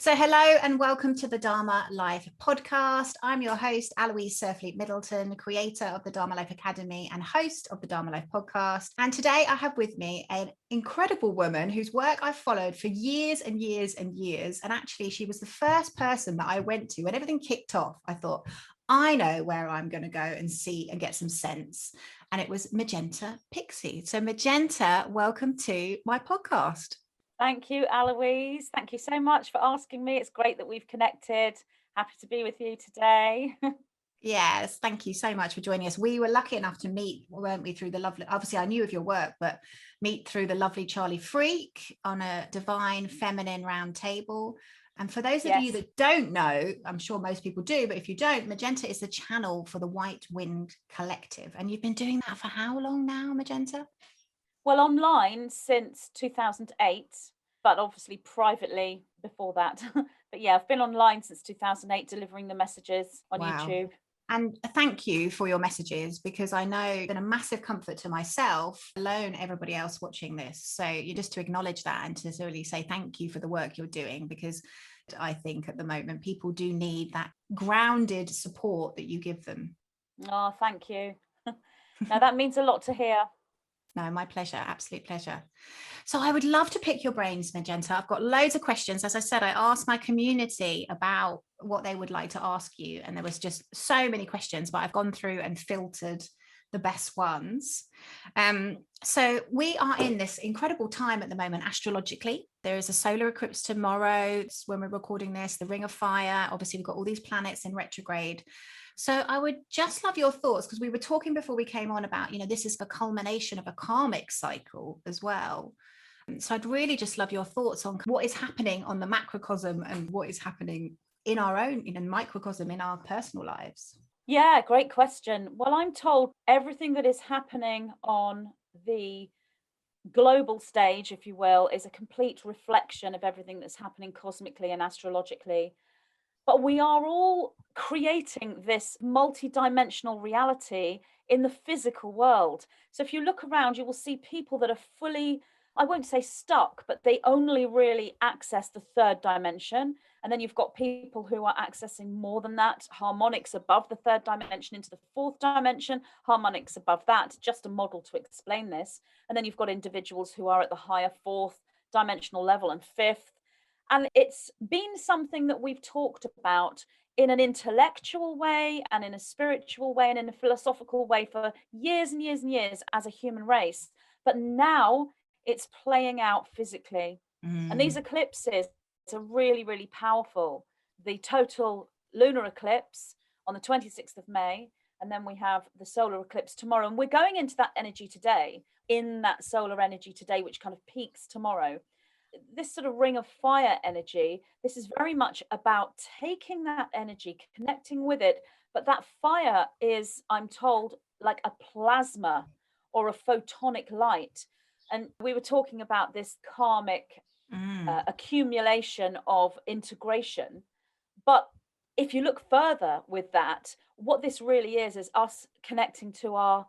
So hello and welcome to the Dharma.Life podcast. I'm your host, Aloise.life Middleton, creator of the Dharma.Life Academy and host of the Dharma.Life podcast. And today I have with me an incredible woman whose work I've followed for years and years and years. And actually, she was the first person that I went to when everything kicked off. I thought, I know where I'm going to go and see and get some sense. And it was Magenta Pixie. So Magenta, welcome to my podcast. Thank you, Aloise. Thank you so much for asking me. It's great that we've connected. Happy to be with you today. Yes, thank you so much for joining us. We were lucky enough to meet, weren't we, through the lovely, obviously I knew of your work, but meet through the lovely Charlie Freak on a divine feminine round table. And for those of you that don't know, I'm sure most people do, but if you don't, Magenta is the channel for the White Wind Collective. And you've been doing that for how long now, Magenta? Well, online since 2008, but obviously privately before that. But yeah, I've been online since 2008, delivering the messages on YouTube. And thank you for your messages, because I know it's been a massive comfort to myself, alone everybody else watching this. So you just to acknowledge that and to really say thank you for the work you're doing, because I think at the moment people do need that grounded support that you give them. Oh, thank you. Now that means a lot to hear. No, my pleasure. Absolute pleasure. So I would love to pick your brains, Magenta. I've got loads of questions. As I said, I asked my community about what they would like to ask you. And there was just so many questions, but I've gone through and filtered the best ones. So we are in this incredible time at the moment, astrologically. There is a solar eclipse tomorrow. It's when we're recording this, the Ring of Fire. Obviously, we've got all these planets in retrograde. So I would just love your thoughts, because we were talking before we came on about, this is the culmination of a karmic cycle as well. So I'd really just love your thoughts on what is happening on the macrocosm and what is happening in our own, microcosm in our personal lives. Yeah, great question. Well, I'm told everything that is happening on the global stage, if you will, is a complete reflection of everything that's happening cosmically and astrologically. But we are all creating this multidimensional reality in the physical world. So if you look around, you will see people that are fully, I won't say stuck, but they only really access the third dimension. And then you've got people who are accessing more than that, harmonics above the third dimension into the fourth dimension, harmonics above that, just a model to explain this. And then you've got individuals who are at the higher fourth dimensional level and fifth. And it's been something that we've talked about in an intellectual way and in a spiritual way and in a philosophical way for years and years and years as a human race. But now it's playing out physically. And these eclipses are really, really powerful. The total lunar eclipse on the 26th of May, and then we have the solar eclipse tomorrow. And we're going into that energy today, in that solar energy today, which kind of peaks tomorrow. This sort of ring of fire energy, this is very much about taking that energy, connecting with it. But that fire is, I'm told, like a plasma or a photonic light. And we were talking about this karmic accumulation of integration. But if you look further with that, what this really is us connecting to our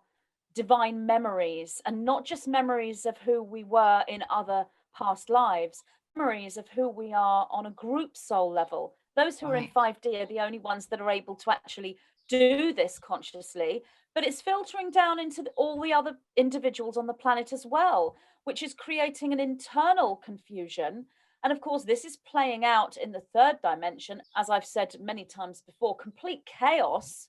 divine memories, and not just memories of who we were in other past lives, memories of who we are on a group soul level. Those who are in 5D are the only ones that are able to actually do this consciously, but it's filtering down into all the other individuals on the planet as well, which is creating an internal confusion. And of course, this is playing out in the third dimension, as I've said many times before, complete chaos.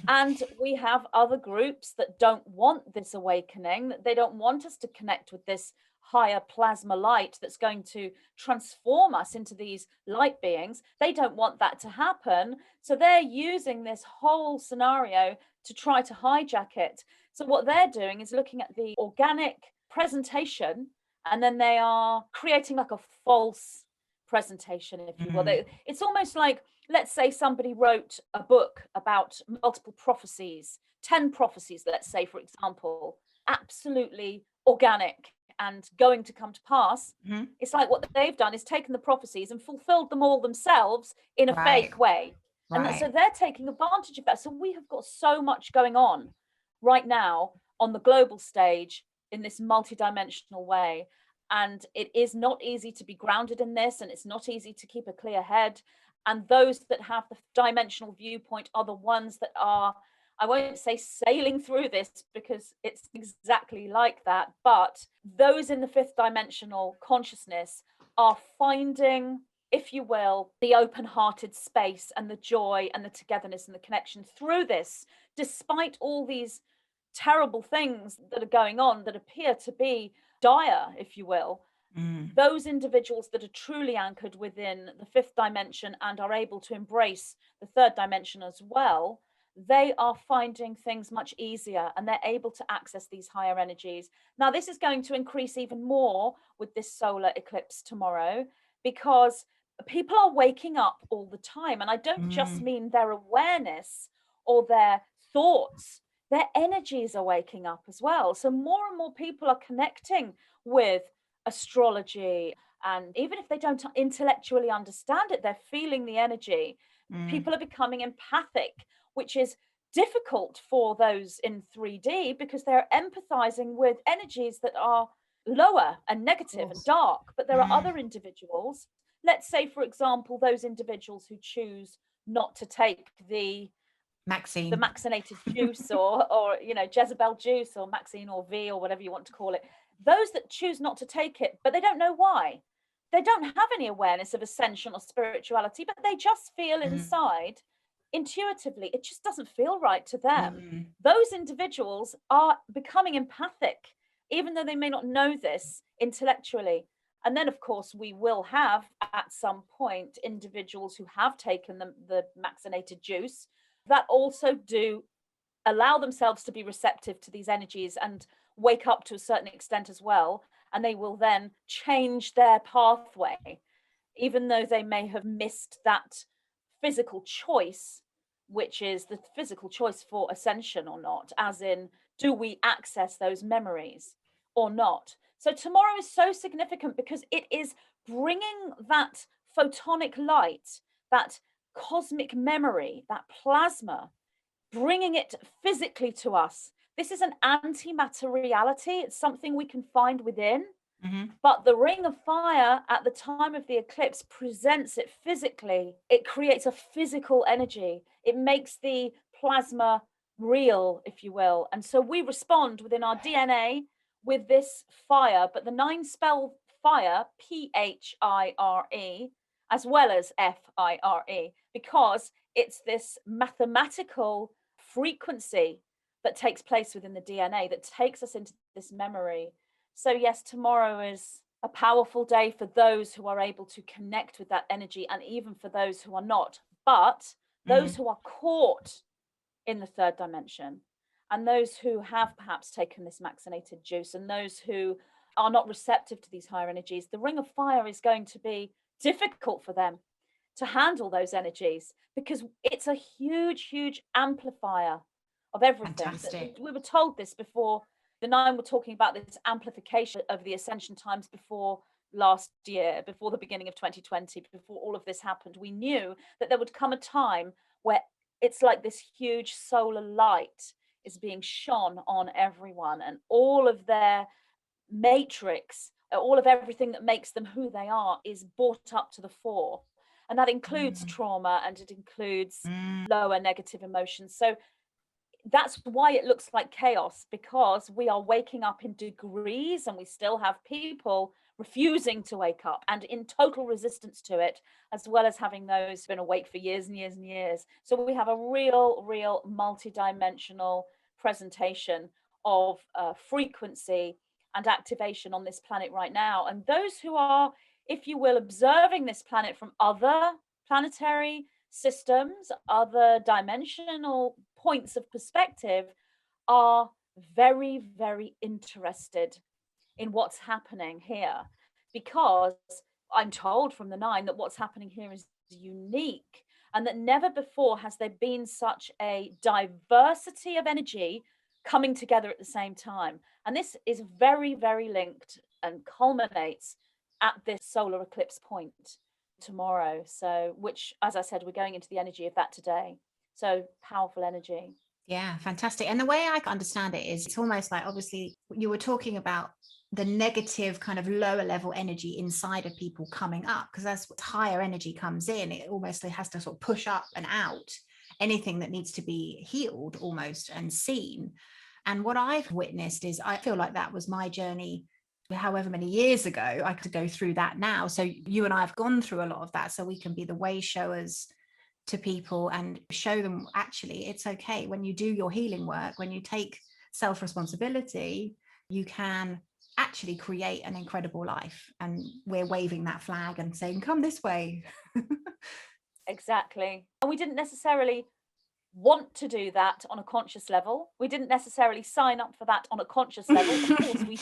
And we have other groups that don't want this awakening, that they don't want us to connect with this higher plasma light that's going to transform us into these light beings. They don't want that to happen. So they're using this whole scenario to try to hijack it. So what they're doing is looking at the organic presentation, and then they are creating like a false presentation, if you will. It's almost like, let's say somebody wrote a book about multiple prophecies, 10 prophecies, let's say, for example, absolutely organic and going to come to pass. Mm-hmm. It's like what they've done is taken the prophecies and fulfilled them all themselves in a Right. fake way. And Right. so they're taking advantage of that. So we have got so much going on right now on the global stage in this multidimensional way. And it is not easy to be grounded in this, and it's not easy to keep a clear head. And those that have the dimensional viewpoint are the ones that are, I won't say sailing through this because it's exactly like that, but those in the fifth dimensional consciousness are finding, if you will, the open-hearted space and the joy and the togetherness and the connection through this, despite all these terrible things that are going on that appear to be dire, if you will. Those individuals that are truly anchored within the fifth dimension and are able to embrace the third dimension as well, they are finding things much easier and they're able to access these higher energies. Now, this is going to increase even more with this solar eclipse tomorrow, because people are waking up all the time. And I don't just mean their awareness or their thoughts, their energies are waking up as well. So more and more people are connecting with astrology, and even if they don't intellectually understand it, they're feeling the energy. People are becoming empathic, which is difficult for those in 3D because they're empathizing with energies that are lower and negative and dark. But there are other individuals, let's say for example those individuals who choose not to take the Maxinated juice or you know, Jezebel juice or Maxine or V or whatever you want to call it. Those that choose not to take it, but they don't know why. They don't have any awareness of ascension or spirituality, but they just feel inside intuitively, it just doesn't feel right to them. Those individuals are becoming empathic, even though they may not know this intellectually. And then, of course, we will have at some point individuals who have taken the Maxinated juice that also do allow themselves to be receptive to these energies and wake up to a certain extent as well. And they will then change their pathway, even though they may have missed that physical choice, which is the physical choice for ascension or not, as in, do we access those memories or not? So tomorrow is so significant because it is bringing that photonic light, that cosmic memory, that plasma, bringing it physically to us. This is an antimatter reality. It's something we can find within. But the ring of fire at the time of the eclipse presents it physically. It creates a physical energy. It makes the plasma real, if you will. And so we respond within our DNA with this fire, but the 9-spell fire, PHIRE, as well as FIRE, because it's this mathematical frequency that takes place within the DNA that takes us into this memory. So yes, tomorrow is a powerful day for those who are able to connect with that energy, and even for those who are not. But those who are caught in the third dimension, and those who have perhaps taken this Maxinated juice, and those who are not receptive to these higher energies, the ring of fire is going to be difficult for them to handle those energies, because it's a huge amplifier of everything. Fantastic. We were told this before. The 9 were talking about this amplification of the ascension times before last year, before the beginning of 2020, before all of this happened. We knew that there would come a time where it's like this huge solar light is being shone on everyone, and all of their matrix, all of everything that makes them who they are is brought up to the fore. And that includes trauma, and it includes lower negative emotions. So that's why it looks like chaos, because we are waking up in degrees and we still have people refusing to wake up and in total resistance to it, as well as having those who've been awake for years and years and years. So we have a real multi-dimensional presentation of frequency and activation on this planet right now. And those who are, if you will, observing this planet from other planetary systems, other dimensional points of perspective, are very interested in what's happening here, because I'm told from the 9 that what's happening here is unique, and that never before has there been such a diversity of energy coming together at the same time. And this is very linked and culminates at this solar eclipse point tomorrow. So, which, as I said, we're going into the energy of that today. So powerful energy. Yeah, fantastic. And the way I understand it is it's almost like, obviously, you were talking about the negative kind of lower level energy inside of people coming up, because as higher energy comes in, it almost has to sort of push up and out anything that needs to be healed almost and seen. And what I've witnessed is, I feel like that was my journey however many years ago. I could go through that now. So you and I have gone through a lot of that, so we can be the way showers to people and show them actually it's okay. When you do your healing work, when you take self-responsibility, you can actually create an incredible life. And we're waving that flag and saying, come this way. Exactly. And we didn't necessarily want to do that on a conscious level. We didn't necessarily sign up for that on a conscious level. Of course, we,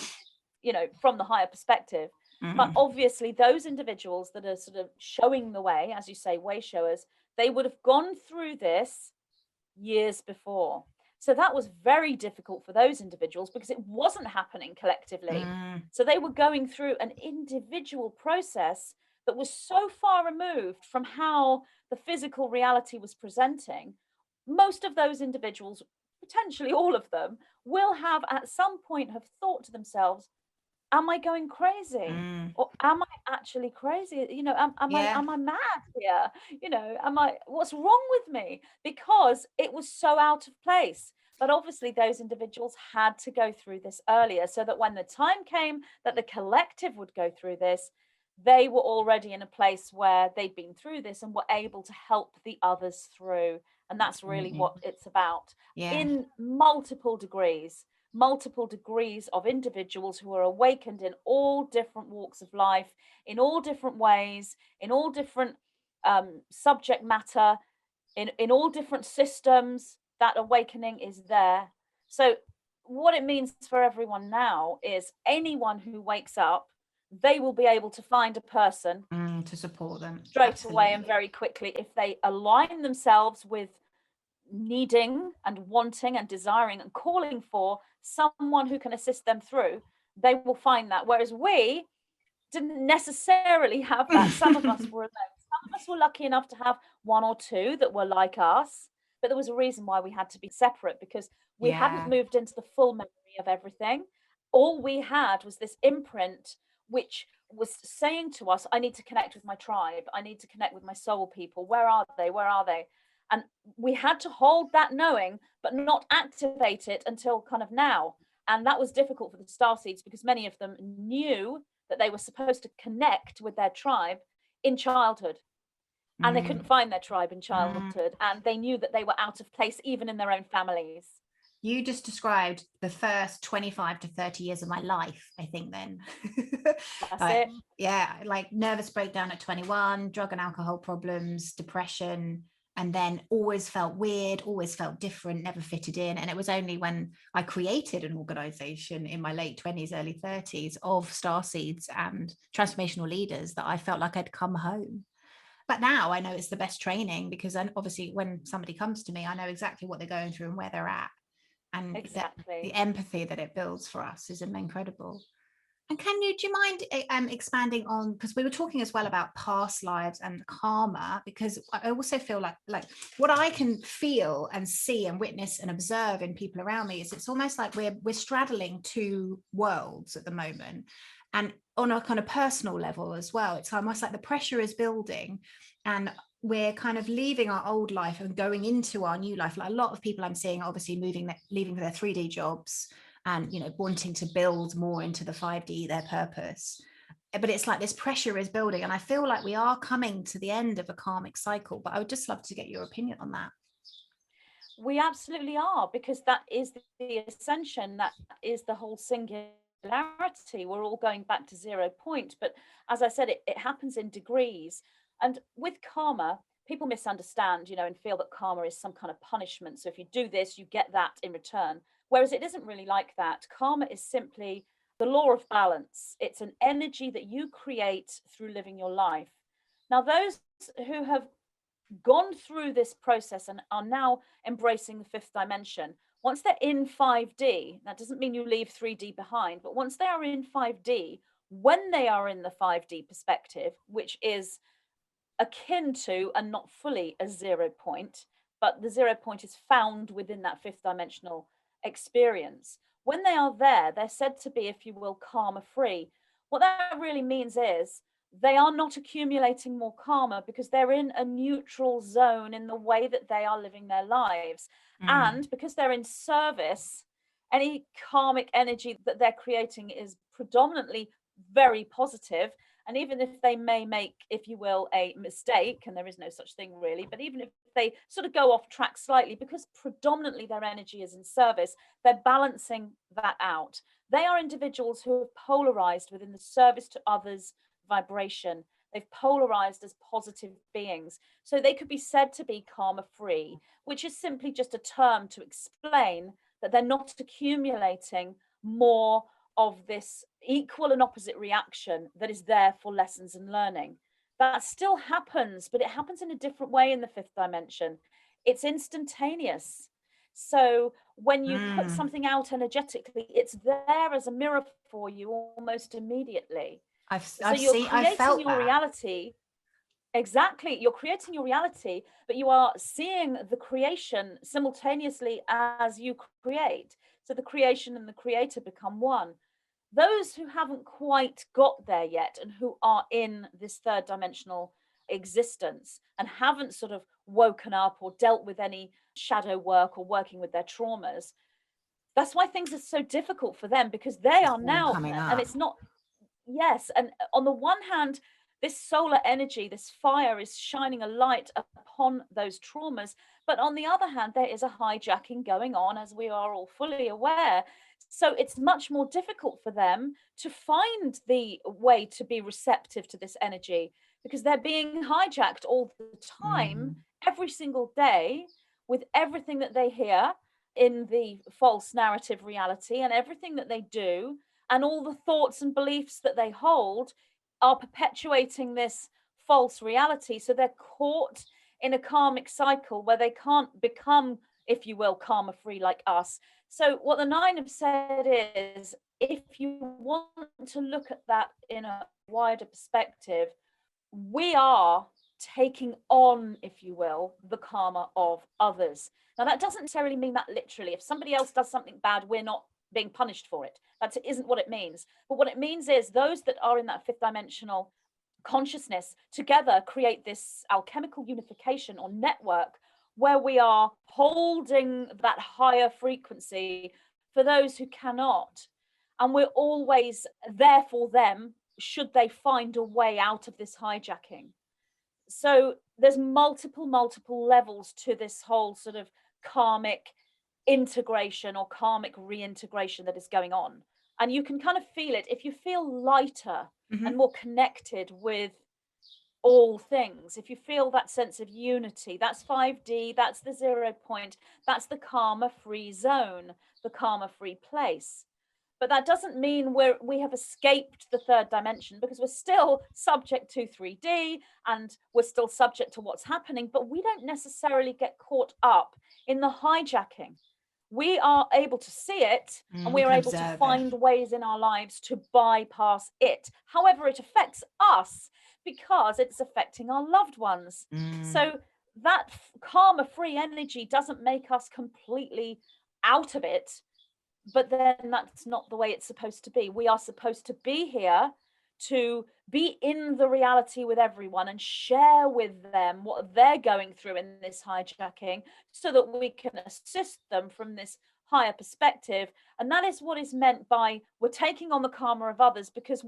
from the higher perspective. But obviously, those individuals that are sort of showing the way, as you say, way showers, they would have gone through this years before. So that was very difficult for those individuals because it wasn't happening collectively. So they were going through an individual process that was so far removed from how the physical reality was presenting. Most of those individuals, potentially all of them, will have at some point have thought to themselves, am I going crazy? Or am I actually crazy? Am I mad here? What's wrong with me? Because it was so out of place. But obviously those individuals had to go through this earlier, so that when the time came that the collective would go through this, they were already in a place where they'd been through this and were able to help the others through. And that's really what it's about. In multiple degrees of individuals who are awakened in all different walks of life, in all different ways, in all different subject matter, in all different systems. That awakening is there. So what it means for everyone now is anyone who wakes up, they will be able to find a person to support them straight away and very quickly if they align themselves with needing and wanting and desiring and calling for someone who can assist them through. They will find that, whereas we didn't necessarily have that. Some of us were alone. Some of us were lucky enough to have one or two that were like us, but there was a reason why we had to be separate, because we hadn't moved into the full memory of everything. All we had was this imprint which was saying to us, I need to connect with my tribe, I need to connect with my soul people. Where are they? And we had to hold that knowing, but not activate it until kind of now. And that was difficult for the starseeds because many of them knew that they were supposed to connect with their tribe in childhood. And they couldn't find their tribe in childhood. And they knew that they were out of place even in their own families. You just described the first 25 to 30 years of my life, I think then. That's it. Yeah, like nervous breakdown at 21, drug and alcohol problems, depression, and then always felt weird, always felt different, never fitted in. And it was only when I created an organization in my late 20s, early 30s of starseeds and transformational leaders that I felt like I'd come home. But now I know it's the best training, because obviously when somebody comes to me, I know exactly what they're going through and where they're at. And the empathy that it builds for us is incredible. And do you mind expanding on, because we were talking as well about past lives and karma, because I also feel like what I can feel and see and witness and observe in people around me is it's almost like we're straddling two worlds at the moment. And on a kind of personal level as well, it's almost like the pressure is building and we're kind of leaving our old life and going into our new life. Like a lot of people I'm seeing obviously leaving their 3D jobs and wanting to build more into the 5D, their purpose. But it's like this pressure is building, and I feel like we are coming to the end of a karmic cycle. But I would just love to get your opinion on that. We absolutely are, because that is the ascension, that is the whole singularity. We're all going back to 0 point. But as I said, it happens in degrees. And with karma, people misunderstand, and feel that karma is some kind of punishment. So if you do this, you get that in return. Whereas it isn't really like that. Karma is simply the law of balance. It's an energy that you create through living your life. Now, those who have gone through this process and are now embracing the 5th dimension, once they're in 5D, that doesn't mean you leave 3D behind, but once they are in 5D, when they are in the 5D perspective, which is akin to and not fully a 0 point, but the 0 point is found within that fifth dimensional experience. When they are there, they're said to be, if you will, karma free. What that really means is they are not accumulating more karma because they're in a neutral zone in the way that they are living their lives. And because they're in service, any karmic energy that they're creating is predominantly very positive. And even if they may make, if you will, a mistake, and there is no such thing really, but even if they sort of go off track slightly, because predominantly their energy is in service, they're balancing that out. They are individuals who have polarized within the service to others vibration. They've polarized as positive beings. So they could be said to be karma free, which is simply just a term to explain that they're not accumulating more of this equal and opposite reaction that is there for lessons and learning. That still happens, but it happens in a different way in the fifth dimension. It's instantaneous. So when you put something out energetically, it's there as a mirror for you almost immediately. I've Creating your that. reality. Exactly. You're creating your reality, but you are seeing the creation simultaneously as you create. So the creation and the creator become one. Those who haven't quite got there yet and who are in this third dimensional existence and haven't sort of woken up or dealt with any shadow work or working with their traumas, that's why things are so difficult for them, because they are now coming up. and it's not. Yes, and on the one hand, this solar energy, this fire is shining a light upon those traumas, but on the other hand, there is a hijacking going on, as we are all fully aware. So it's much more difficult for them to find the way to be receptive to this energy, because they're being hijacked all the time, every single day, with everything that they hear in the false narrative reality, and everything that they do, and all the thoughts and beliefs that they hold are perpetuating this false reality. So they're caught in a karmic cycle where they can't become, if you will, karma free like us. So what the nine have said is, if you want to look at that in a wider perspective, we are taking on, if you will, the karma of others. Now, that doesn't necessarily mean that literally. If somebody else does something bad, we're not being punished for it. That isn't what it means. But what it means is those that are in that fifth dimensional consciousness together create this alchemical unification or network where we are holding that higher frequency for those who cannot. And we're always there for them should they find a way out of this hijacking. So there's multiple levels to this whole sort of karmic integration or karmic reintegration that is going on. And you can kind of feel it if you feel lighter and more connected with all things. If you feel that sense of unity, that's 5D, that's the 0 point, that's the karma free zone, the karma free place. But that doesn't mean we have escaped the third dimension, because we're still subject to 3D and we're still subject to what's happening, but we don't necessarily get caught up in the hijacking. We are able to see it, and we are able to find ways in our lives to bypass it. However, it affects us because it's affecting our loved ones. So that karma-free energy doesn't make us completely out of it, but then that's not the way it's supposed to be. We are supposed to be here to be in the reality with everyone and share with them what they're going through in this hijacking, so that we can assist them from this higher perspective. And that is what is meant by we're taking on the karma of others, because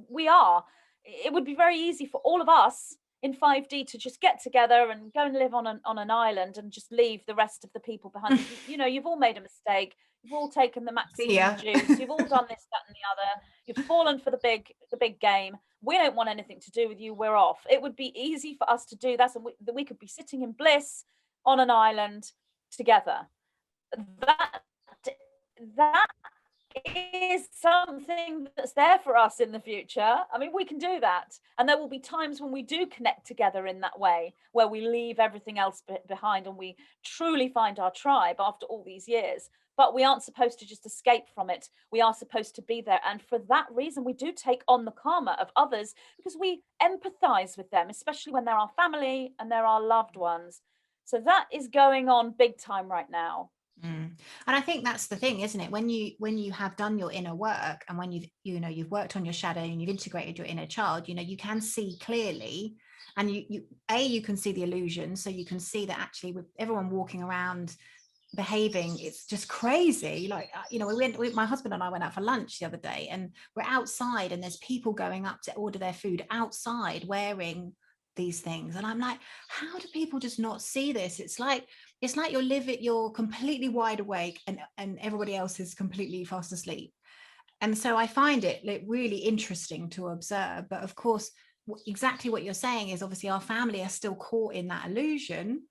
it would be very easy for all of us in 5D to just get together and go and live on an island and just leave the rest of the people behind. You've all made a mistake. You've all taken the maximum juice. You've all done this, that, and the other. You've fallen for the big game. We don't want anything to do with you. We're off. It would be easy for us to do that, and we could be sitting in bliss on an island together. That is something that's there for us in the future. I mean, we can do that, and there will be times when we do connect together in that way, where we leave everything else behind and we truly find our tribe after all these years. but we aren't supposed to just escape from it. We are supposed to be there. And for that reason, we do take on the karma of others because we empathize with them, especially when they're our family and they're our loved ones. So that is going on big time right now. And I think that's the thing, isn't it? When you have done your inner work, and when you've worked on your shadow and you've integrated your inner child, you can see clearly, and you can see the illusion. So you can see that actually with everyone walking around behaving, it's just crazy. Like, my husband and I went out for lunch the other day, and we're outside, and there's people going up to order their food outside wearing these things, and I'm like, how do people just not see this? It's like you're completely wide awake, and everybody else is completely fast asleep. And so I find it like really interesting to observe. But of course, exactly what you're saying is, obviously our family are still caught in that illusion,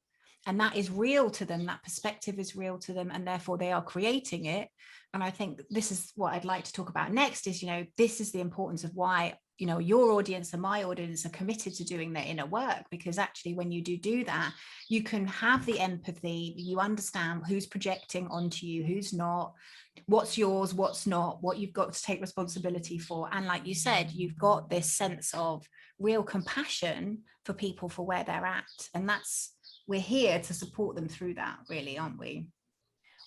and that is real to them. That perspective is real to them, and therefore they are creating it. And I think this is what I'd like to talk about next is, this is the importance of why, your audience and my audience are committed to doing their inner work, because actually when you do that, you can have the empathy, you understand who's projecting onto you, who's not, what's yours, what's not, what you've got to take responsibility for. And like you said, you've got this sense of real compassion for people for where they're at. And we're here to support them through that, really, aren't we?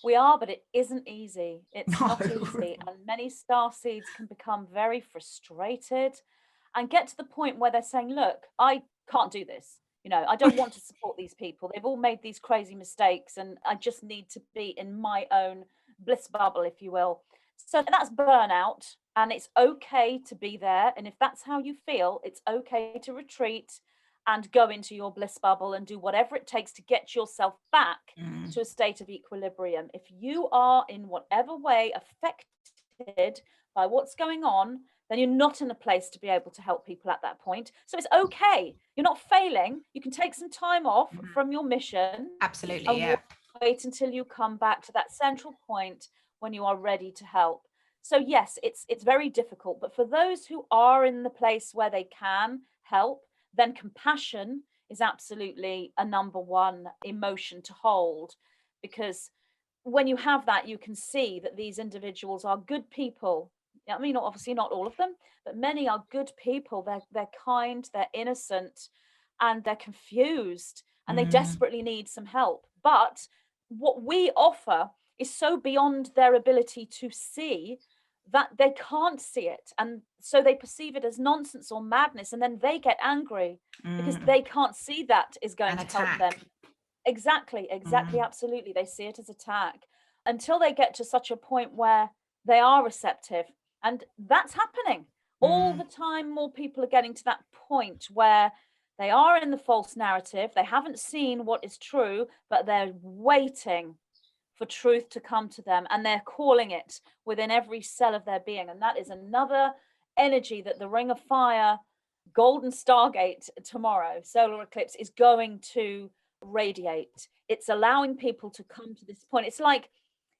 We are, but it isn't easy. It's No. not easy. And many starseeds can become very frustrated and get to the point where they're saying, look, I can't do this. I don't want to support these people. They've all made these crazy mistakes, and I just need to be in my own bliss bubble, if you will. So that's burnout, and it's okay to be there. And if that's how you feel, it's okay to retreat and go into your bliss bubble and do whatever it takes to get yourself back to a state of equilibrium. If you are in whatever way affected by what's going on, then you're not in a place to be able to help people at that point. So it's okay. You're not failing. You can take some time off from your mission. Absolutely, and yeah. wait until you come back to that central point when you are ready to help. So yes, it's very difficult, but for those who are in the place where they can help, then compassion is absolutely a number one emotion to hold, because when you have that, you can see that these individuals are good people. I mean, obviously not all of them, but many are good people. They're kind, they're innocent, and they're confused, and they desperately need some help. But what we offer is so beyond their ability to see that they can't see it, and so they perceive it as nonsense or madness, and then they get angry because they can't see that is going to help them. Exactly, absolutely. They see it as attack until they get to such a point where they are receptive, and that's happening all the time. More people are getting to that point where they are in the false narrative. They haven't seen what is true, but they're waiting for truth to come to them, and they're calling it within every cell of their being. And that is another energy that the Ring of Fire Golden Stargate tomorrow, solar eclipse, is going to radiate. It's allowing people to come to this point. It's like,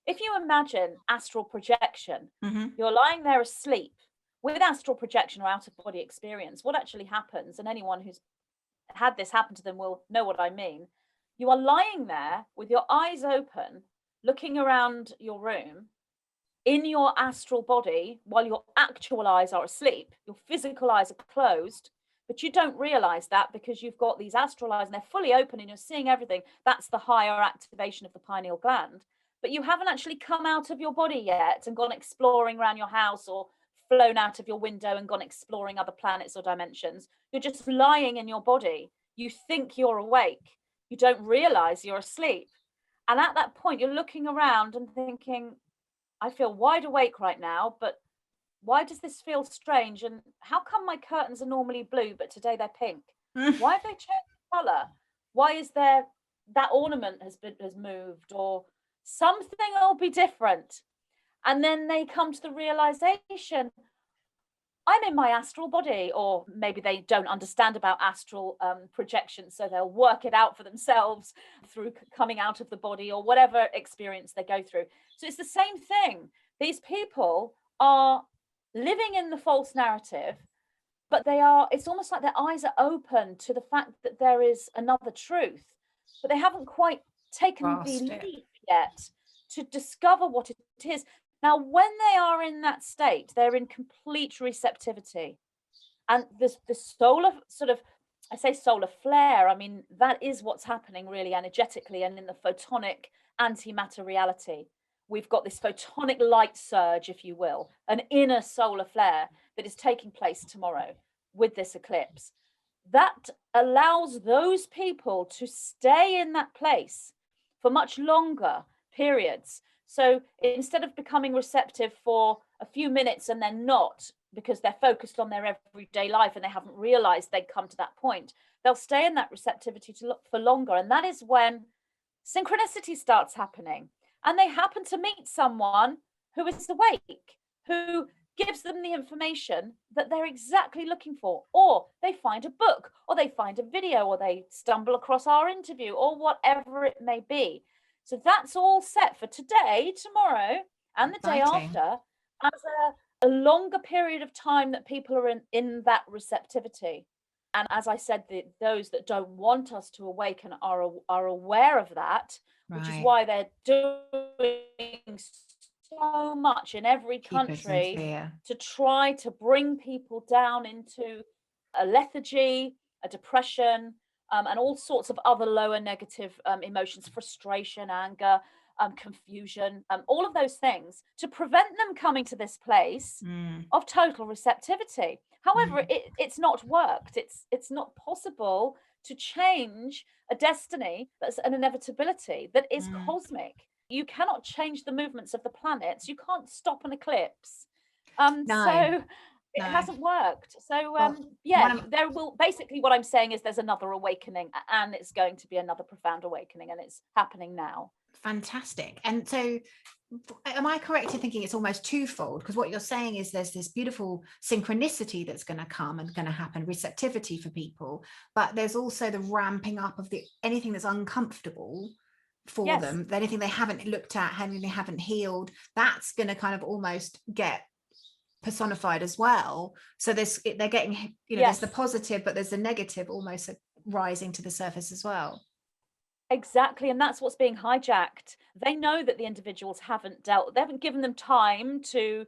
if you imagine astral projection, you're lying there asleep. With astral projection or out of body experience, what actually happens, and anyone who's had this happen to them will know what I mean. You are lying there with your eyes open, looking around your room in your astral body while your actual eyes are asleep. Your physical eyes are closed, but you don't realize that because you've got these astral eyes and they're fully open and you're seeing everything. That's the higher activation of the pineal gland. But you haven't actually come out of your body yet and gone exploring around your house, or flown out of your window and gone exploring other planets or dimensions. You're just lying in your body. You think you're awake. You don't realize you're asleep. And at that point, you're looking around and thinking, I feel wide awake right now, but why does this feel strange? And how come my curtains are normally blue, but today they're pink? Why have they changed color? Why is there that ornament has moved, or something will be different? And then they come to the realization, I'm in my astral body. Or maybe they don't understand about astral projection, so they'll work it out for themselves through coming out of the body or whatever experience they go through. So it's the same thing. These people are living in the false narrative, but it's almost like their eyes are open to the fact that there is another truth, but they haven't quite taken the leap yet to discover what it is. Now, when they are in that state, they're in complete receptivity. And the solar sort of, I say solar flare, I mean, that is what's happening really energetically and in the photonic antimatter reality. We've got this photonic light surge, if you will, an inner solar flare that is taking place tomorrow with this eclipse. That allows those people to stay in that place for much longer periods. So instead of becoming receptive for a few minutes and then not, because they're focused on their everyday life and they haven't realized they'd come to that point, they'll stay in that receptivity to look for longer. And that is when synchronicity starts happening. And they happen to meet someone who is awake, who gives them the information that they're exactly looking for, or they find a book, or they find a video, or they stumble across our interview, or whatever it may be. So that's all set for today, tomorrow, and the day after, as a longer period of time that people are in that receptivity. And as I said, those that don't want us to awaken are aware of that, which is why they're doing so much in every country to try to bring people down into a lethargy, a depression, and all sorts of other lower negative emotions, frustration, anger, confusion, all of those things, to prevent them coming to this place of total receptivity. However, it's not worked. It's not possible to change a destiny that's an inevitability, that is cosmic. You cannot change the movements of the planets. You can't stop an eclipse. So it hasn't worked. So there will, basically what I'm saying is there's another awakening, and it's going to be another profound awakening, and it's happening now. Fantastic. And so am I correct in thinking it's almost twofold? Because what you're saying is there's this beautiful synchronicity that's going to come and going to happen, receptivity for people, but there's also the ramping up of anything that's uncomfortable for them, anything they haven't looked at, anything they haven't healed, that's going to kind of almost get personified as well. So they're getting, there's the positive, but there's the negative almost rising to the surface as well. Exactly. And that's what's being hijacked. They know that the individuals they haven't given them time to,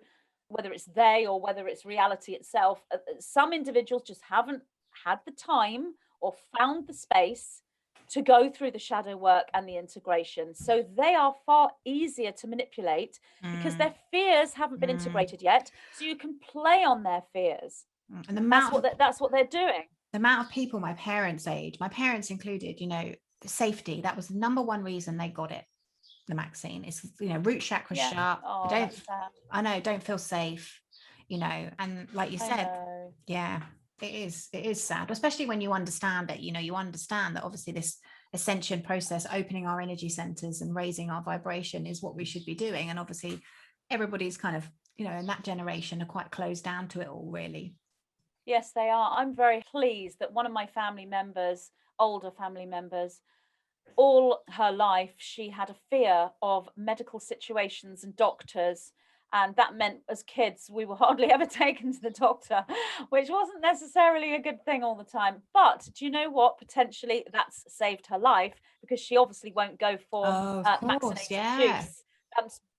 whether it's they or whether it's reality itself. Some individuals just haven't had the time or found the space to go through the shadow work and the integration. So they are far easier to manipulate because their fears haven't been integrated yet. So you can play on their fears. And that's what they're doing. The amount of people my parents' age, my parents included, safety, that was the number one reason they got it, the vaccine. It's root chakra sharp. Don't feel safe, and like you said, it is sad, especially when you understand it. You understand that obviously this ascension process, opening our energy centers and raising our vibration, is what we should be doing. And obviously everybody's kind of in that generation are quite closed down to it all, really. Yes, they are. I'm very pleased that one of my family members, older family members, all her life she had a fear of medical situations and doctors, and that meant as kids we were hardly ever taken to the doctor, which wasn't necessarily a good thing all the time. But do you know what, potentially that's saved her life, because she obviously won't go for vaccinated juice,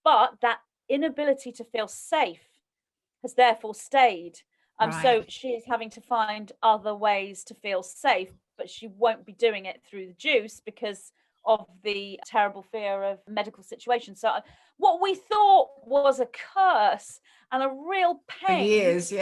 but that inability to feel safe has therefore stayed. So she is having to find other ways to feel safe, but she won't be doing it through the juice because of the terrible fear of medical situations. So what we thought was a curse and a real pain is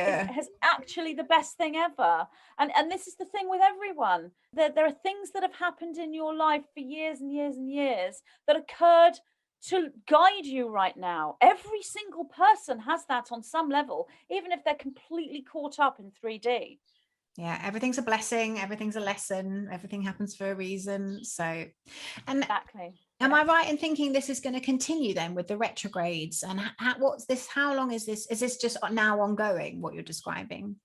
actually the best thing ever. And this is the thing with everyone. There are things that have happened in your life for years and years and years that occurred to guide you right now. Every single person has that on some level, even if they're completely caught up in 3D. Yeah, everything's a blessing, everything's a lesson, everything happens for a reason. So, and exactly. Am I right in thinking this is going to continue then with the retrogrades? And what's this? How long is this? Is this just now ongoing, what you're describing?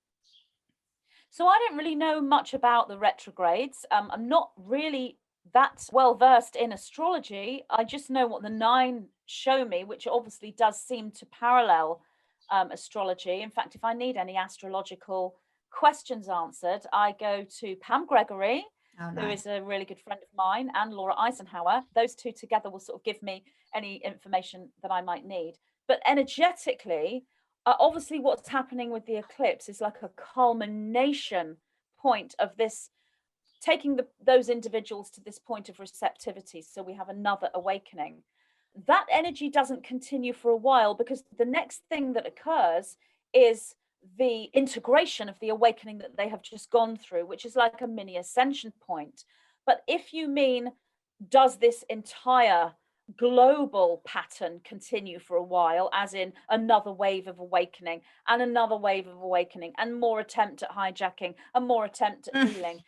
So I don't really know much about the retrogrades. I'm not really that well versed in astrology. I just know what the 9 show me, which obviously does seem to parallel astrology. In fact, if I need any astrological questions answered, I go to Pam Gregory. Oh, who nice. is a really good friend of mine, and Laura Eisenhower. Those two together will sort of give me any information that I might need. But energetically, obviously what's happening with the eclipse is like a culmination point of this, taking those individuals to this point of receptivity. So we have another awakening. That energy doesn't continue for a while, because the next thing that occurs is the integration of the awakening that they have just gone through, which is like a mini ascension point. But if you mean, does this entire global pattern continue for a while, as in another wave of awakening and another wave of awakening and more attempt at hijacking and more attempt at healing?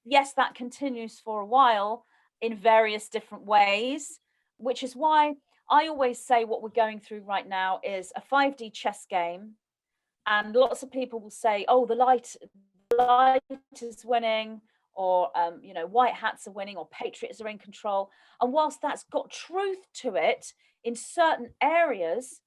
Yes, that continues for a while in various different ways, which is why I always say what we're going through right now is a 5D chess game. And lots of people will say, oh, the light is winning, or white hats are winning, or patriots are in control. And whilst that's got truth to it in certain areas,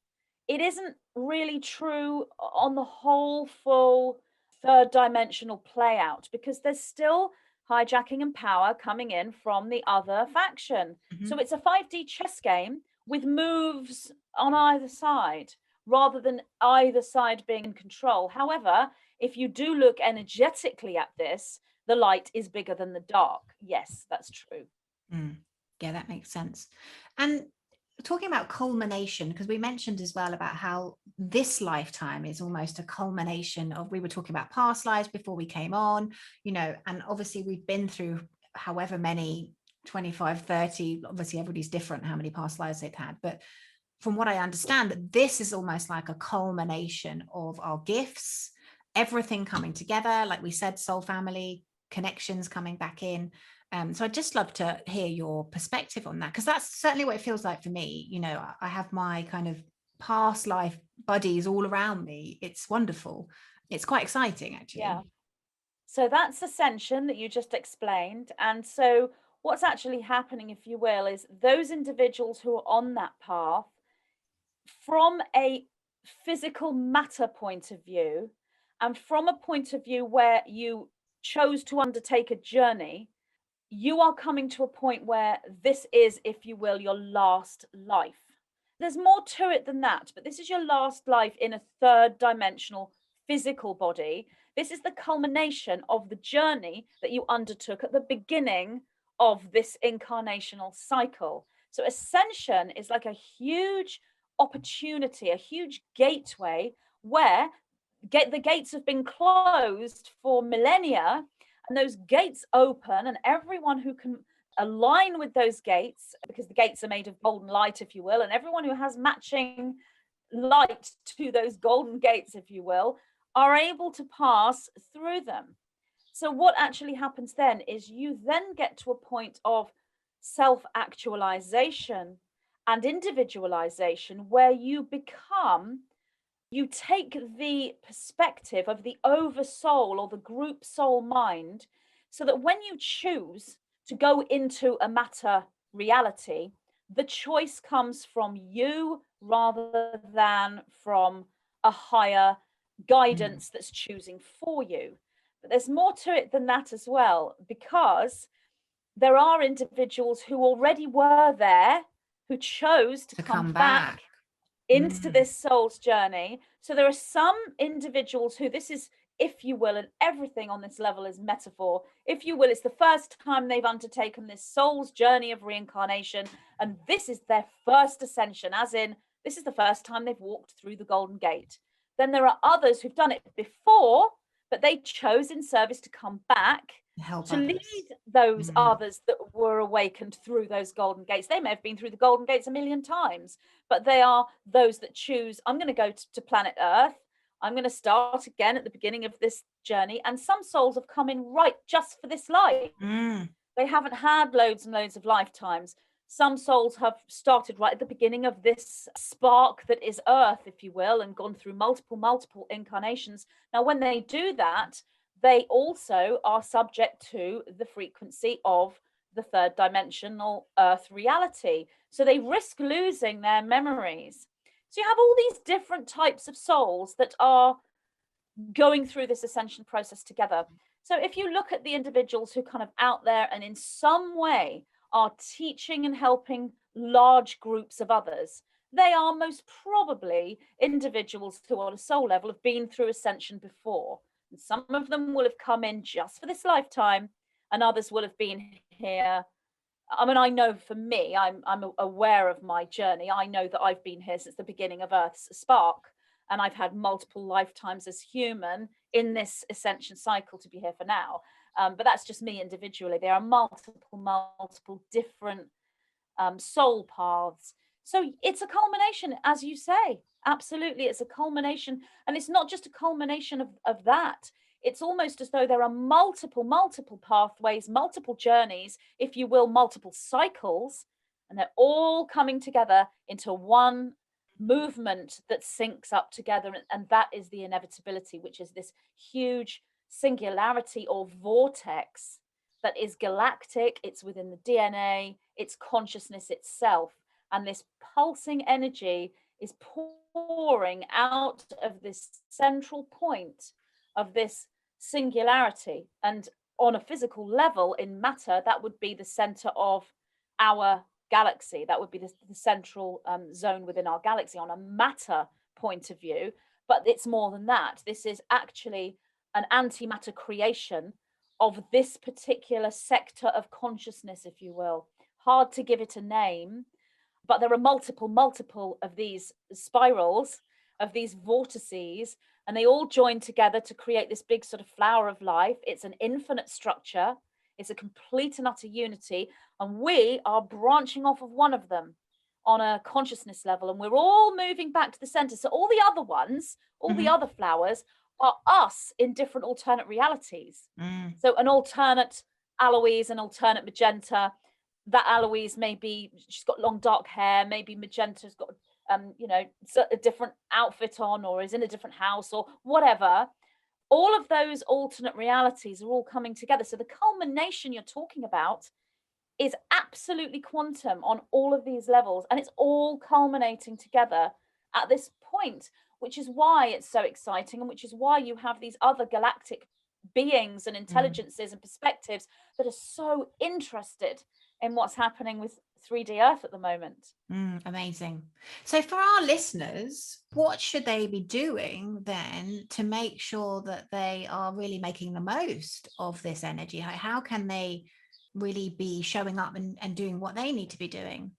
it isn't really true on the whole full third dimensional play out, because there's still hijacking and power coming in from the other faction. Mm-hmm. So it's a 5D chess game with moves on either side, rather than either side being in control. However, if you do look energetically at this, the light is bigger than the dark. Yes, that's true. Yeah, that makes sense. And talking about culmination, because we mentioned as well about how this lifetime is almost a culmination of, we were talking about past lives before we came on, and obviously we've been through however many, 25, 30, obviously everybody's different how many past lives they've had, but from what I understand, that this is almost like a culmination of our gifts, everything coming together, like we said, soul family connections coming back in. So I'd just love to hear your perspective on that, because that's certainly what it feels like for me. I have my kind of past life buddies all around me. It's wonderful. It's quite exciting, actually. Yeah. So that's ascension that you just explained. And so what's actually happening, if you will, is those individuals who are on that path, from a physical matter point of view, and from a point of view where you chose to undertake a journey, you are coming to a point where this is, if you will, your last life. There's more to it than that, but this is your last life in a third dimensional physical body. This is the culmination of the journey that you undertook at the beginning of this incarnational cycle. So ascension is like a huge opportunity, a huge gateway where the gates have been closed for millennia, and those gates open, and everyone who can align with those gates, because the gates are made of golden light, if you will, and everyone who has matching light to those golden gates, if you will, are able to pass through them. So what actually happens then is you then get to a point of self-actualization and individualization, where you take the perspective of the oversoul or the group soul mind, so that when you choose to go into a matter reality, the choice comes from you rather than from a higher guidance that's choosing for you. But there's more to it than that as well, because there are individuals who already were there, who chose to come back into this soul's journey. So there are some individuals who, this is, if you will, and everything on this level is metaphor, if you will, it's the first time they've undertaken this soul's journey of reincarnation, and this is their first ascension, as in this is the first time they've walked through the golden gate. Then there are others who've done it before, but they chose in service to come back to lead those others that were awakened through those golden gates. They may have been through the golden gates a million times, but they are those that choose, I'm going to go to planet Earth. I'm going to start again at the beginning of this journey. And some souls have come in right just for this life. They haven't had loads and loads of lifetimes. Some souls have started right at the beginning of this spark that is Earth, if you will, and gone through multiple incarnations. Now, when they do that, they also are subject to the frequency of the third dimensional Earth reality. So they risk losing their memories. So you have all these different types of souls that are going through this ascension process together. So if you look at the individuals who kind of out there and in some way are teaching and helping large groups of others, they are most probably individuals who on a soul level have been through ascension before. And some of them will have come in just for this lifetime, and others will have been here. I mean, I know for me, I'm aware of my journey. I know that I've been here since the beginning of Earth's spark, and I've had multiple lifetimes as human in this ascension cycle to be here for now. But that's just me individually. There are multiple different soul paths. So it's a culmination, as you say. Absolutely, it's a culmination. And it's not just a culmination of that. It's almost as though there are multiple pathways, multiple journeys, if you will, multiple cycles, and they're all coming together into one movement that syncs up together. And that is the inevitability, which is this huge singularity or vortex that is galactic. It's within the DNA, it's consciousness itself. And this pulsing energy is pouring out of this central point of this singularity. And on a physical level in matter, that would be the center of our galaxy. That would be the central zone within our galaxy on a matter point of view. But it's more than that. This is actually an antimatter creation of this particular sector of consciousness, if you will. Hard to give it a name, but there are multiple of these spirals, of these vortices, and they all join together to create this big sort of flower of life. It's an infinite structure. It's a complete and utter unity. And we are branching off of one of them on a consciousness level. And we're all moving back to the center. So all the other ones, all the other flowers are us in different alternate realities. So an alternate Aloise, an alternate Magenta. That Aloise maybe she's got long dark hair, maybe Magenta's got a different outfit on, or is in a different house, or whatever. All of those alternate realities are all coming together. So the culmination you're talking about is absolutely quantum on all of these levels, and it's all culminating together at this point, which is why it's so exciting, and which is why you have these other galactic beings and intelligences and perspectives that are so interested in what's happening with 3D Earth at the moment. Amazing. So for our listeners, what should they be doing then to make sure that they are really making the most of this energy? How can they really be showing up and doing what they need to be doing?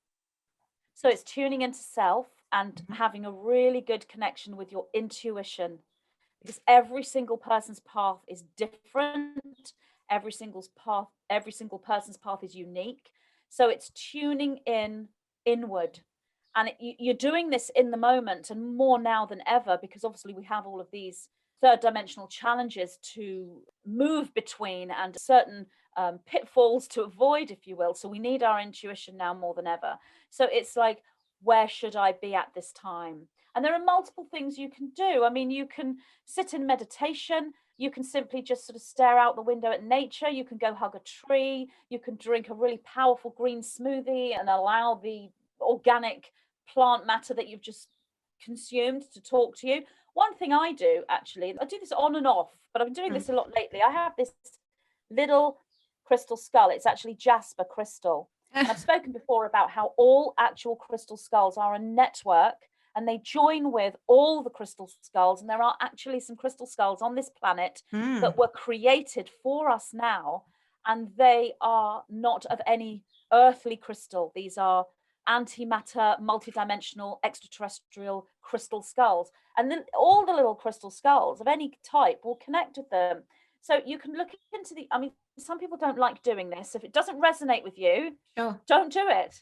So it's tuning into self and having a really good connection with your intuition, because every single person's path is different. Every single person's path is unique. So it's tuning inward. And you're doing this in the moment, and more now than ever, because obviously we have all of these third dimensional challenges to move between and certain pitfalls to avoid, if you will. So we need our intuition now more than ever. So it's like, where should I be at this time? And there are multiple things you can do. I mean, you can sit in meditation. You can simply just sort of stare out the window at nature. You can go hug a tree. You can drink a really powerful green smoothie and allow the organic plant matter that you've just consumed to talk to you. One thing I do, actually, I do this on and off, but I've been doing this a lot lately. I have this little crystal skull. It's actually jasper crystal. And I've spoken before about how all actual crystal skulls are a network, and they join with all the crystal skulls. And there are actually some crystal skulls on this planet that were created for us now, and they are not of any earthly crystal. These are antimatter, multidimensional, extraterrestrial crystal skulls. And then all the little crystal skulls of any type will connect with them. So you can look into I mean, some people don't like doing this. If it doesn't resonate with you, don't do it.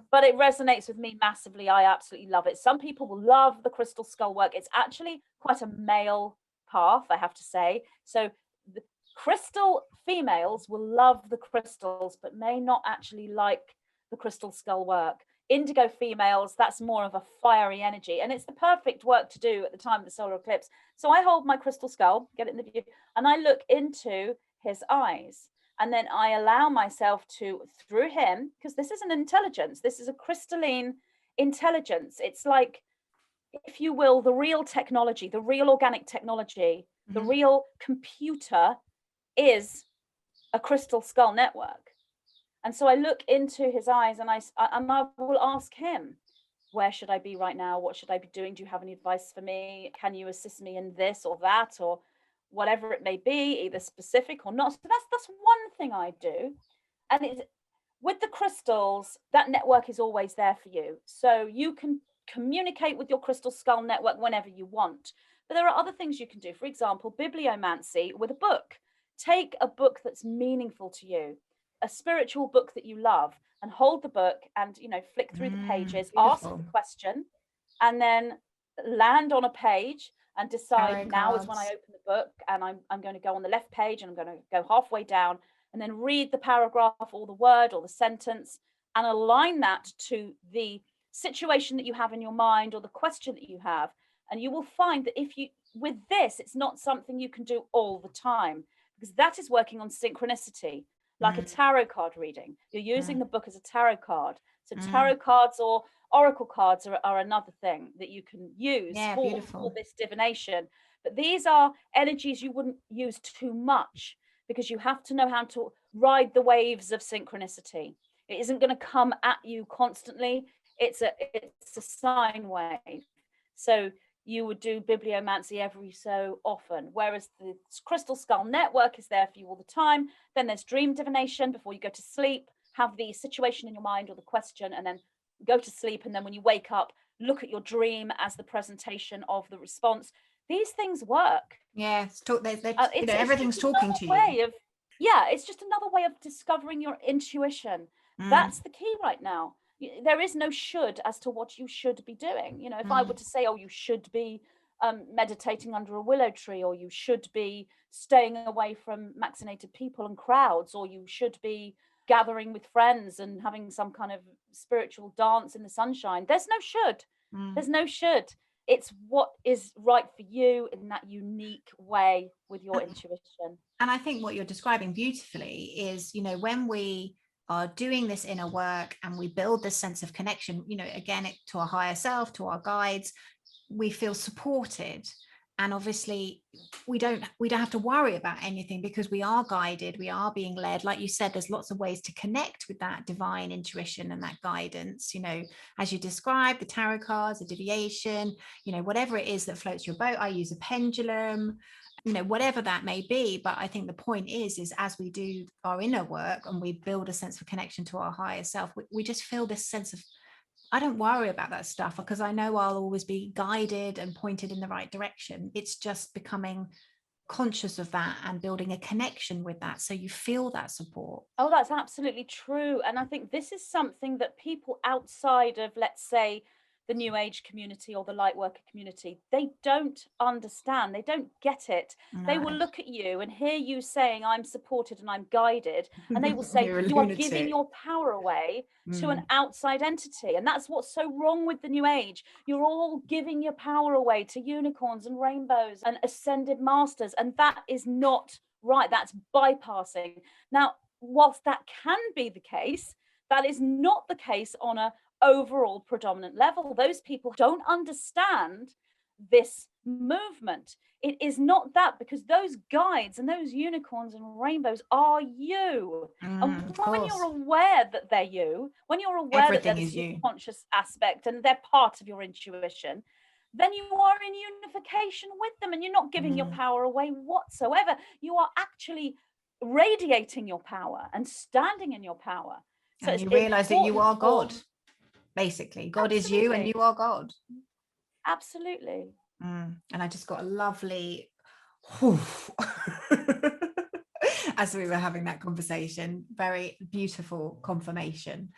But it resonates with me massively. I absolutely love it. Some people will love the crystal skull work. It's actually quite a male path, I have to say. So the crystal females will love the crystals, but may not actually like the crystal skull work. Indigo females, that's more of a fiery energy, and it's the perfect work to do at the time of the solar eclipse. So I hold my crystal skull, get it in the view, and I look into his eyes, and then I allow myself to, through him, because this is an intelligence, this is a crystalline intelligence. It's like, if you will, the real technology, the real organic technology, the real computer is a crystal skull network. And so I look into his eyes and I will ask him, where should I be right now? What should I be doing? Do you have any advice for me? Can you assist me in this or that, or whatever it may be, either specific or not? So that's one thing I do. And it's with the crystals, that network is always there for you. So you can communicate with your crystal skull network whenever you want. But there are other things you can do. For example, bibliomancy with a book. Take a book that's meaningful to you, a spiritual book that you love, and hold the book and, flick through the pages, ask the question, and then land on a page and decide, now is when I open the book and I'm going to go on the left page and I'm going to go halfway down, and then read the paragraph or the word or the sentence and align that to the situation that you have in your mind or the question that you have. And you will find that with this, it's not something you can do all the time, because that is working on synchronicity, like a tarot card reading. You're using the book as a tarot card. So tarot cards or oracle cards are another thing that you can use for this divination. But these are energies you wouldn't use too much, because you have to know how to ride the waves of synchronicity. It isn't going to come at you constantly. It's a sine wave. So you would do bibliomancy every so often, whereas the crystal skull network is there for you all the time. Then there's dream divination before you go to sleep. Have the situation in your mind or the question, and then go to sleep. And then when you wake up, look at your dream as the presentation of the response. These things work. Yeah, everything's talking to you. It's just another way of discovering your intuition. That's the key right now. There is no should as to what you should be doing. If I were to say, oh, you should be meditating under a willow tree, or you should be staying away from vaccinated people and crowds, or you should be gathering with friends and having some kind of spiritual dance in the sunshine, there's no should. There's no should. It's what is right for you in that unique way with your intuition. And I think what you're describing beautifully is, when we are doing this inner work and we build this sense of connection, again, to our higher self, to our guides, we feel supported. And obviously we don't have to worry about anything, because we are guided, we are being led. Like you said, there's lots of ways to connect with that divine intuition and that guidance, as you described, the tarot cards, the deviation, whatever it is that floats your boat. I use a pendulum, whatever that may be. But I think the point is as we do our inner work and we build a sense of connection to our higher self, we just feel this sense of, I don't worry about that stuff, because I know I'll always be guided and pointed in the right direction. It's just becoming conscious of that and building a connection with that, so you feel that support. Oh, that's absolutely true. And I think this is something that people outside of, let's say, the New Age community or the light worker community, they don't understand. They don't get it. No. They will look at you and hear you saying, I'm supported and I'm guided. And they will say, you are giving your power away to an outside entity. And that's what's so wrong with the New Age. You're all giving your power away to unicorns and rainbows and ascended masters. And that is not right. That's bypassing. Now, whilst that can be the case, that is not the case on a overall predominant level. Those people don't understand this movement. It is not that, because those guides and those unicorns and rainbows are you. And when you're aware that they're you, when you're aware that they're the subconscious aspect and they're part of your intuition, then you are in unification with them, and you're not giving your power away whatsoever. You are actually radiating your power and standing in your power. So and you realize that you are God. Basically, God is you and you are God. Absolutely. And I just got a lovely as we were having that conversation, very beautiful confirmation.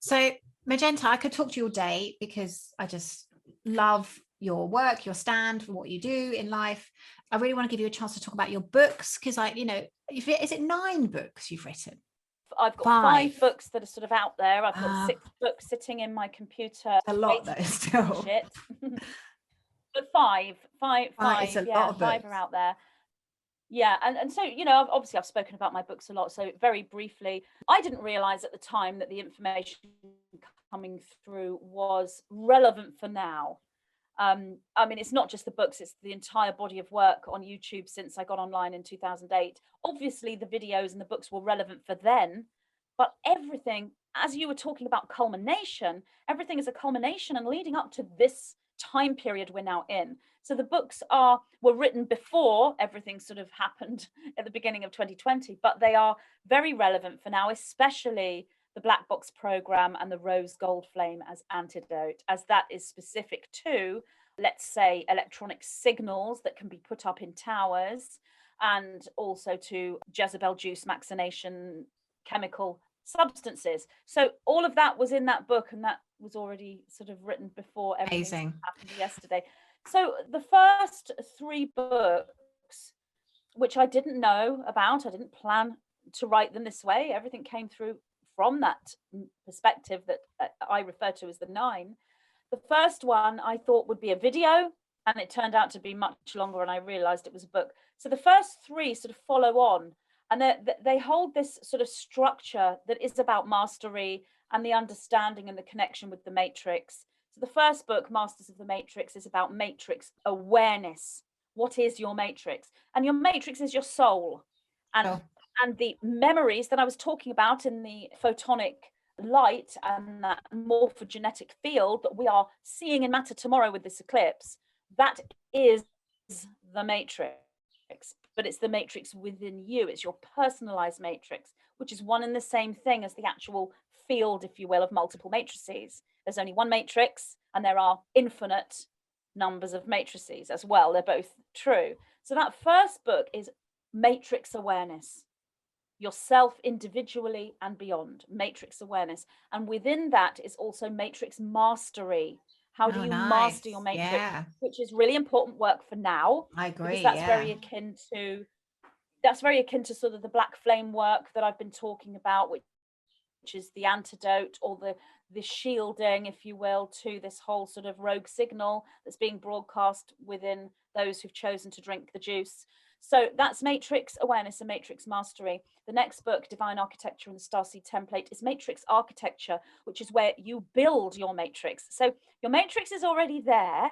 So Magenta, I could talk to you all day, because I just love your work, your stand for what you do in life. I really want to give you a chance to talk about your books, because is it 9 books you've written? I've got 5 books that are sort of out there. I've got 6 books sitting in my computer. A lot though, still. But 5. It's a lot of 5 are out there. Yeah, and so, obviously I've spoken about my books a lot. So very briefly, I didn't realize at the time that the information coming through was relevant for now. I mean, it's not just the books, it's the entire body of work on YouTube since I got online in 2008. Obviously, the videos and the books were relevant for then, but everything, as you were talking about culmination, everything is a culmination and leading up to this time period we're now in. So the books were written before everything sort of happened at the beginning of 2020, but they are very relevant for now, especially the Black Box program and the Rose Gold Flame as antidote, as that is specific to, let's say, electronic signals that can be put up in towers, and also to Jezebel juice machination chemical substances. So all of that was in that book, and that was already sort of written before everything happened yesterday. So the first 3 books, which I didn't know about, I didn't plan to write them this way. Everything came through from that perspective that I refer to as the 9. The first one I thought would be a video, and it turned out to be much longer, and I realized it was a book. So the first 3 sort of follow on, and they hold this sort of structure that is about mastery and the understanding and the connection with the matrix. So the first book, Masters of the Matrix, is about matrix awareness. What is your matrix? And your matrix is your soul. And the memories that I was talking about in the photonic light and that morphogenetic field that we are seeing in matter tomorrow with this eclipse, that is the matrix. But it's the matrix within you. It's your personalized matrix, which is one and the same thing as the actual field, if you will, of multiple matrices. There's only one matrix, and there are infinite numbers of matrices as well. They're both true. So that first book is matrix awareness, yourself individually and beyond, matrix awareness. And within that is also matrix mastery. How do you master your matrix? Which is really important work for now. I agree. Because that's very akin to sort of the black flame work that I've been talking about, which is the antidote or the shielding, if you will, to this whole sort of rogue signal that's being broadcast within those who've chosen to drink the juice. So that's matrix awareness and matrix mastery. The next book, Divine Architecture and the Starseed Template, is matrix architecture, which is where you build your matrix. So your matrix is already there,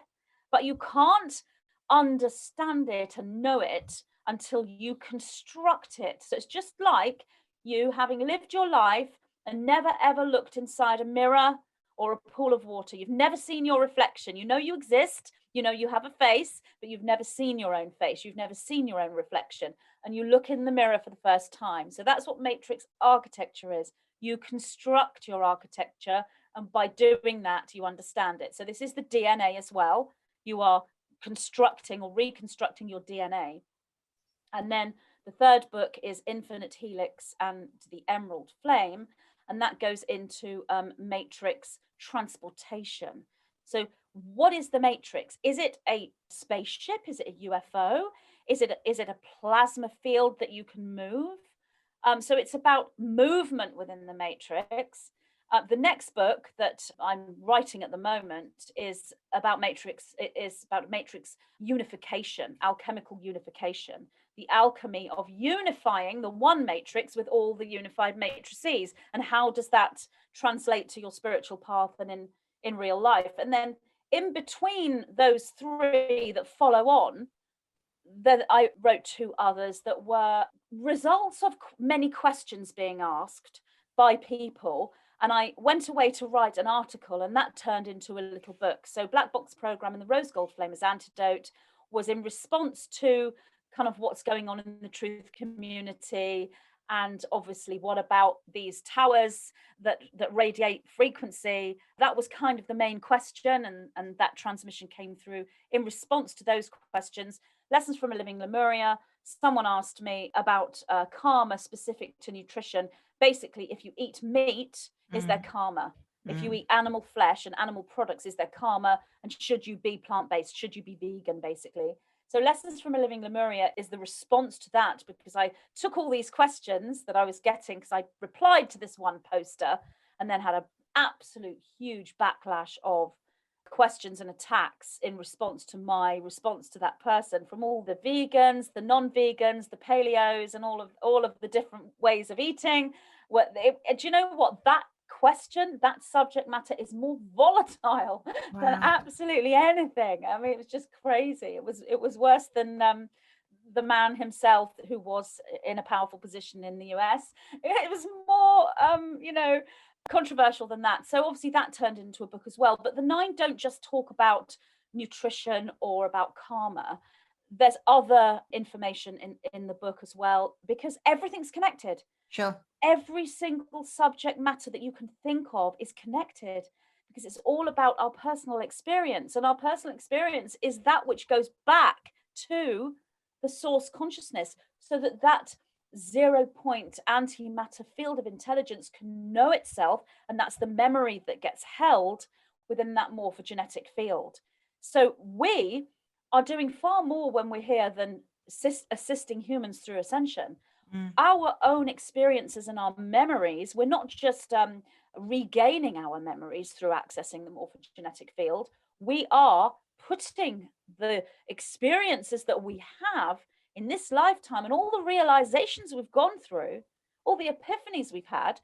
but you can't understand it and know it until you construct it. So it's just like you having lived your life and never ever looked inside a mirror or a pool of water. You've never seen your reflection. You know you exist, you know you have a face, but you've never seen your own face. You've never seen your own reflection. And you look in the mirror for the first time. So that's what matrix architecture is. You construct your architecture, and by doing that, you understand it. So this is the DNA as well. You are constructing or reconstructing your DNA. And then the third book is Infinite Helix and the Emerald Flame, and that goes into matrix transportation. So what is the matrix? Is it a spaceship? Is it a UFO? Is it a plasma field that you can move? So it's about movement within the matrix. The next book that I'm writing at the moment is about matrix. It is about matrix unification, alchemical unification, the alchemy of unifying the one matrix with all the unified matrices. And how does that translate to your spiritual path and in real life? And then in between those 3 that follow on, then I wrote 2 others that were results of many questions being asked by people. And I went away to write an article, and that turned into a little book. So Black Box Program and the Rose Gold Flame as Antidote was in response to kind of what's going on in the truth community. And obviously, what about these towers that radiate frequency? That was kind of the main question. And that transmission came through in response to those questions. Lessons from a Living Lemuria. Someone asked me about karma specific to nutrition. Basically, if you eat meat, is there karma? If you eat animal flesh and animal products, is there karma? And should you be plant-based? Should you be vegan, basically? So Lessons from a Living Lemuria is the response to that, because I took all these questions that I was getting, because I replied to this one poster and then had an absolute huge backlash of questions and attacks in response to my response to that person, from all the vegans, the non-vegans, the paleos, and all of the different ways of eating. Do you know what? That question, that subject matter is more volatile than absolutely anything. I mean, it was just crazy. It was worse than the man himself, who was in a powerful position in the US. It was more controversial than that. So obviously that turned into a book as well. But the 9 don't just talk about nutrition or about karma. There's other information in the book as well, because everything's connected. Sure. Every single subject matter that you can think of is connected, because it's all about our personal experience, and our personal experience is that which goes back to the source consciousness, so that 0-point antimatter field of intelligence can know itself, and that's the memory that gets held within that morphogenetic field. So we are doing far more when we're here than assisting humans through ascension. Our own experiences and our memories, we're not just regaining our memories through accessing the morphogenetic field. We are putting the experiences that we have in this lifetime and all the realizations we've gone through, all the epiphanies we've had,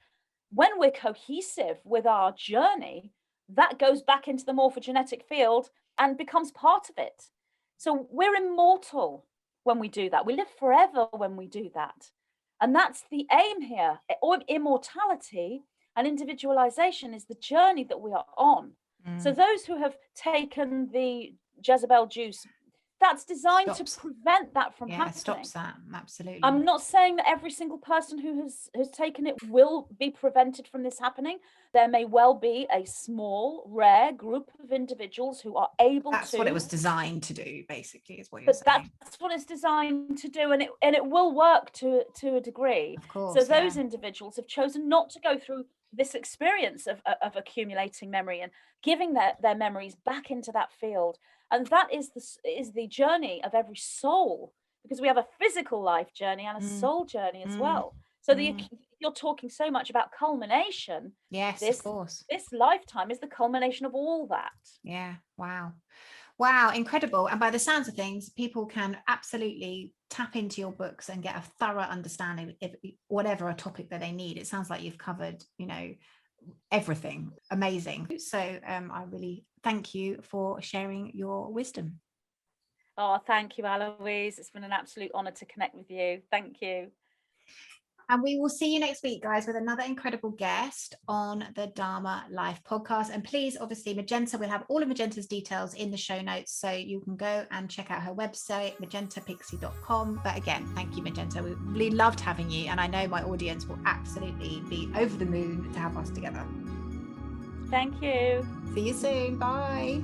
when we're cohesive with our journey, that goes back into the morphogenetic field and becomes part of it. So we're immortal when we do that. We live forever when we do that. And that's the aim here. Immortality and individualization is the journey that we are on. So those who have taken the Jezebel juice, that's designed to prevent that from happening. Stops that, absolutely. I'm not saying that every single person who has taken it will be prevented from this happening. There may well be a small, rare group of individuals who are able to. That's what it was designed to do, basically, is what you're saying. That's what it's designed to do, and it will work to a degree. Of course, so those individuals have chosen not to go through this experience of accumulating memory and giving their memories back into that field. And that is the journey of every soul, because we have a physical life journey and a soul journey as well. So you're talking so much about culmination. Yes, of course. This lifetime is the culmination of all that. Yeah. Wow, incredible. And by the sounds of things, people can absolutely tap into your books and get a thorough understanding of whatever a topic that they need. It sounds like you've covered, everything. Amazing. So I really thank you for sharing your wisdom. Oh, thank you, Aloise. It's been an absolute honor to connect with you. Thank you. And we will see you next week, guys, with another incredible guest on the Dharma.life podcast. And please, obviously, Magenta, we'll have all of Magenta's details in the show notes, so you can go and check out her website, magentapixie.com. But again, thank you, Magenta. We really loved having you. And I know my audience will absolutely be over the moon to have us together. Thank you. See you soon. Bye.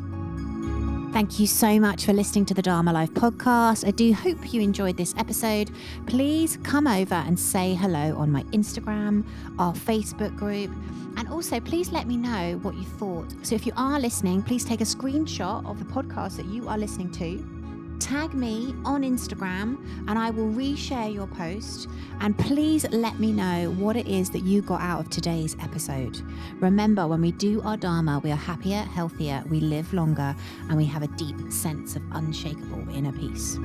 Thank you so much for listening to the Dharma.life podcast. I do hope you enjoyed this episode. Please come over and say hello on my Instagram, our Facebook group, and also please let me know what you thought. So if you are listening, please take a screenshot of the podcast that you are listening to. Tag me on Instagram and I will reshare your post, and please let me know what it is that you got out of today's episode. Remember, when we do our Dharma, we are happier, healthier, we live longer, and we have a deep sense of unshakable inner peace.